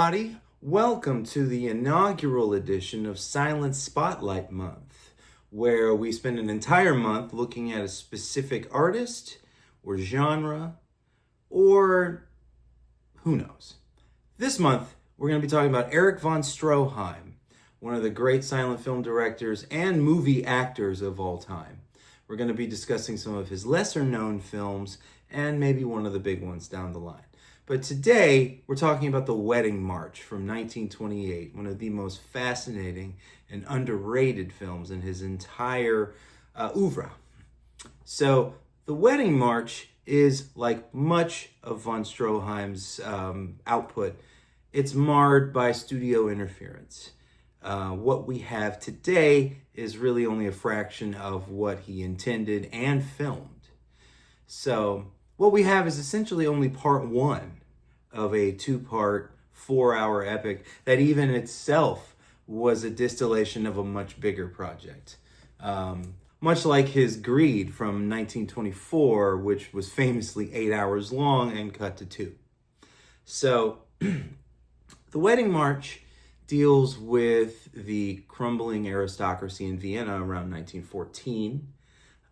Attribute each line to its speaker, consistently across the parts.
Speaker 1: everybody. Welcome to the inaugural edition of Silent Spotlight Month, where we spend an entire month looking at a specific artist or genre, or who knows. This month, we're going to be talking about Erich Von Stroheim, one of the great silent film directors and movie actors of all time. We're going to be discussing some of his lesser known films and maybe one of the big ones down the line. But today, we're talking about The Wedding March from 1928, one of the most fascinating and underrated films in his entire oeuvre. So, The Wedding March is, like much of von Stroheim's output, it's marred by studio interference. What we have today is really only a fraction of what he intended and filmed. So, what we have is essentially only part one of a two-part, 4-hour epic that even itself was a distillation of a much bigger project. Much like his Greed from 1924, which was famously 8 hours long and cut to 2. So, The Wedding March deals with the crumbling aristocracy in Vienna around 1914.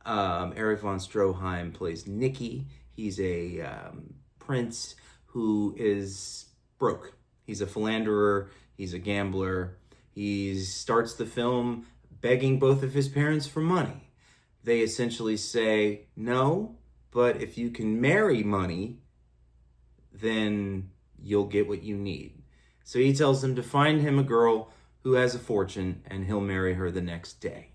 Speaker 1: Erich von Stroheim plays Nicky. He's a prince who is broke. He's a philanderer. He's a gambler. He starts the film begging both of his parents for money. They essentially say, no, but if you can marry money, then you'll get what you need. So he tells them to find him a girl who has a fortune and he'll marry her the next day.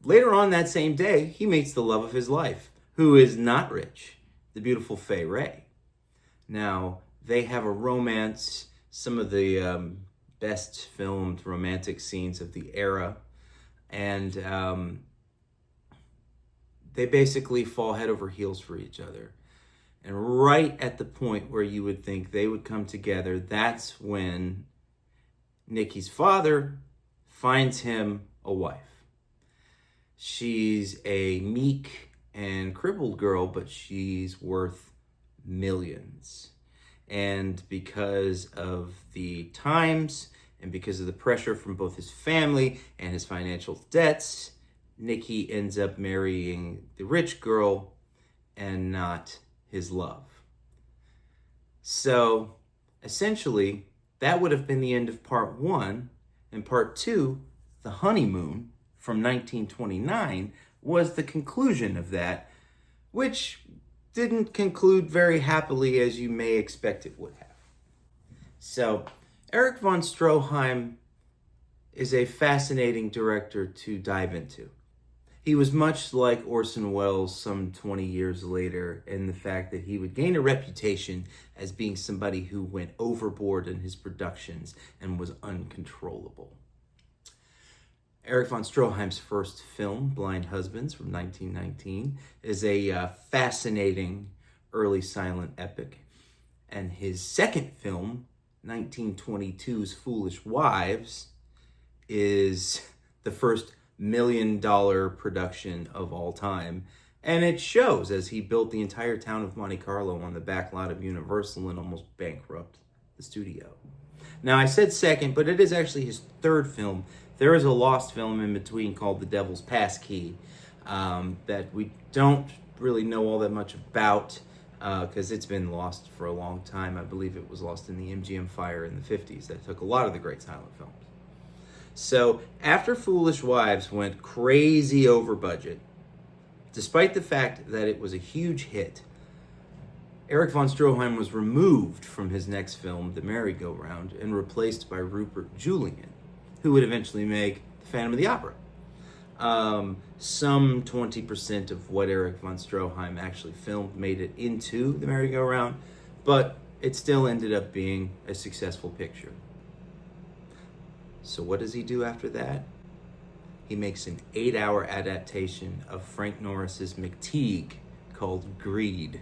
Speaker 1: Later on that same day, he meets the love of his life, who is not rich, the beautiful Fay Wray. Now, they have a romance, some of the best filmed romantic scenes of the era, and they basically fall head over heels for each other. And right at the point where you would think they would come together, that's when Nicky's father finds him a wife. She's a meek and crippled girl, but she's worth millions. And because of the times and because of the pressure from both his family and his financial debts, Nicky ends up marrying the rich girl and not his love. So essentially, that would have been the end of part one. And part two, The Honeymoon from 1929, was the conclusion of that, which didn't conclude very happily as you may expect it would have. So, Erich von Stroheim is a fascinating director to dive into. He was much like Orson Welles some 20 years later in the fact that he would gain a reputation as being somebody who went overboard in his productions and was uncontrollable. Erich von Stroheim's first film, Blind Husbands from 1919, is a fascinating early silent epic. And his second film, 1922's Foolish Wives, is the first $1 million production of all time. And it shows as he built the entire town of Monte Carlo on the back lot of Universal and almost bankrupt the studio. Now, I said second, but it is actually his third film. There is a lost film in between called The Devil's Passkey that we don't really know all that much about because it's been lost for a long time. I believe it was lost in the MGM fire in the 50s that took a lot of the great silent films. So after Foolish Wives went crazy over budget, despite the fact that it was a huge hit, Erich von Stroheim was removed from his next film, The Merry-Go-Round, and replaced by Rupert Julian, who would eventually make The Phantom of the Opera. Some 20% of what Erich von Stroheim actually filmed made it into The Merry-Go-Round, but it still ended up being a successful picture. So what does he do after that? He makes an 8-hour adaptation of Frank Norris's McTeague called Greed.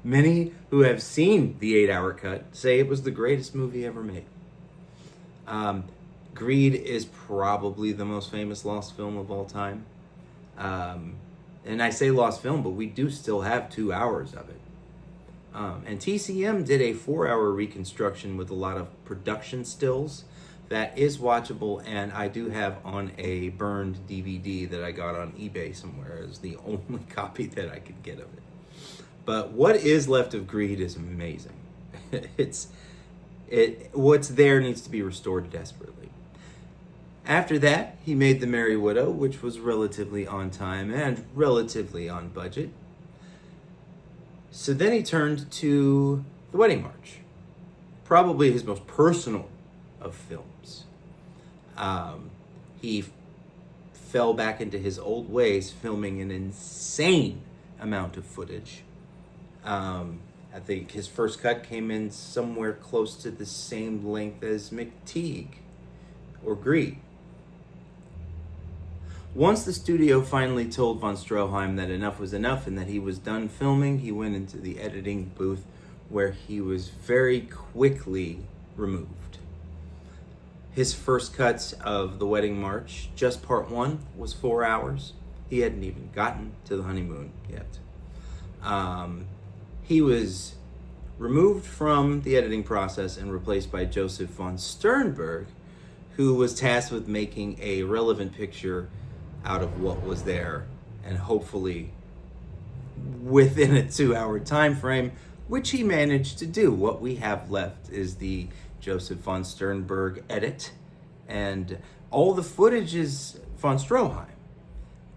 Speaker 1: Many who have seen the 8-hour cut say it was the greatest movie ever made. Greed is probably the most famous lost film of all time. And I say lost film, but we do still have 2 hours of it. And TCM did a 4-hour reconstruction with a lot of production stills that is watchable, and I do have on a burned DVD that I got on eBay somewhere as the only copy that I could get of it. But what is left of Greed is amazing. What's there needs to be restored desperately. After that, he made The Merry Widow, which was relatively on time and relatively on budget. So then he turned to The Wedding March, probably his most personal of films. He fell back into his old ways, filming an insane amount of footage. I think his first cut came in somewhere close to the same length as McTeague or Greed. Once the studio finally told Von Stroheim that enough was enough and that he was done filming, he went into the editing booth where he was very quickly removed. His first cuts of The Wedding March, just part 1, was 4 hours. He hadn't even gotten to the honeymoon yet. He was removed from the editing process and replaced by Joseph von Sternberg, who was tasked with making a relevant picture out of what was there, and hopefully within a 2-hour time frame, which he managed to do. What we have left is the Joseph von Sternberg edit, and all the footage is von Stroheim,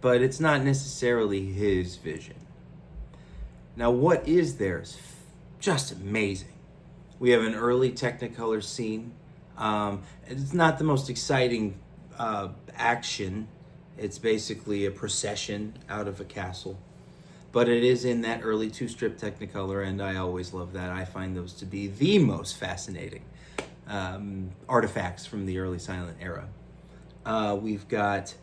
Speaker 1: but it's not necessarily his vision. Now, what is there is just amazing. We have an early Technicolor scene. It's not the most exciting action. It's basically a procession out of a castle. But it is in that early 2-strip Technicolor, and I always love that. I find those to be the most fascinating artifacts from the early silent era. We've got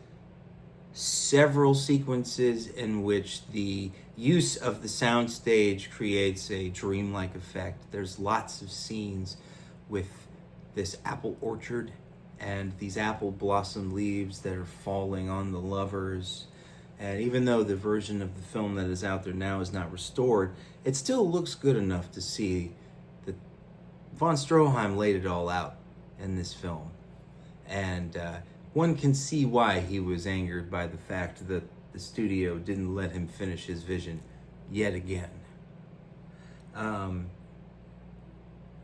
Speaker 1: several sequences in which the use of the soundstage creates a dreamlike effect. There's lots of scenes with this apple orchard and these apple blossom leaves that are falling on the lovers. And even though the version of the film that is out there now is not restored, it still looks good enough to see that von Stroheim laid it all out in this film. And one can see why he was angered by the fact that the studio didn't let him finish his vision yet again.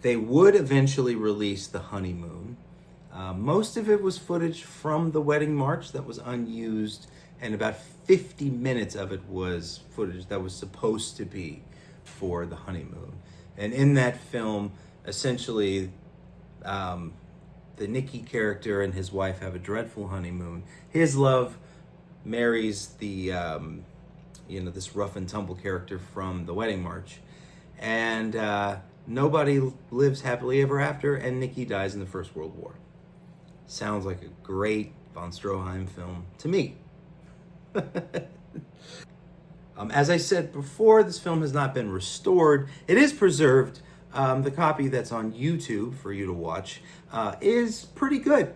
Speaker 1: They would eventually release The Honeymoon. Most of it was footage from The Wedding March that was unused, and about 50 minutes of it was footage that was supposed to be for The Honeymoon. And in that film, essentially, the Nicky character and his wife have a dreadful honeymoon. His love marries the, this rough and tumble character from The Wedding March. And nobody lives happily ever after, and Nicky dies in the First World War. Sounds like a great von Stroheim film to me. As I said before, this film has not been restored. It is preserved. The copy that's on YouTube for you to watch is pretty good,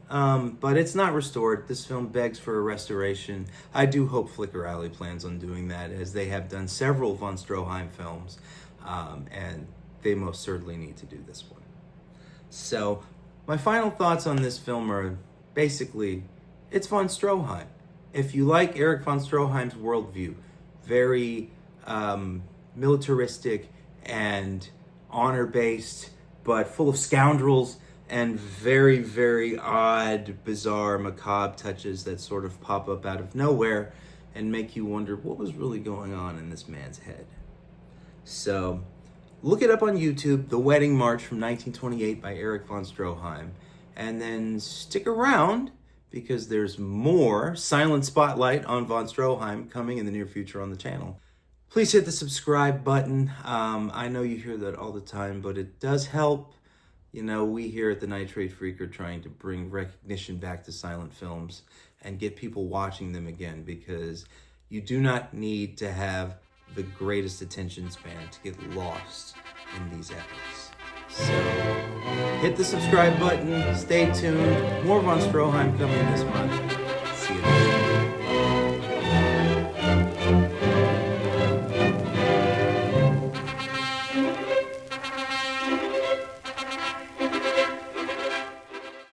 Speaker 1: but it's not restored. This film begs for a restoration. I do hope Flicker Alley plans on doing that, as they have done several von Stroheim films, and they most certainly need to do this one. So my final thoughts on this film are basically, it's von Stroheim. If you like Erich von Stroheim's worldview, very militaristic and honor-based, but full of scoundrels and very, very odd, bizarre, macabre touches that sort of pop up out of nowhere and make you wonder what was really going on in this man's head. So look it up on YouTube, The Wedding March from 1928 by Erich von Stroheim, and then stick around because there's more silent spotlight on von Stroheim coming in the near future on the channel. Please hit the subscribe button. I know you hear that all the time, but it does help. We here at the Nitrate Freak are trying to bring recognition back to silent films and get people watching them again, because you do not need to have the greatest attention span to get lost in these epics. So hit the subscribe button, stay tuned. More von Stroheim coming this month. See you next time.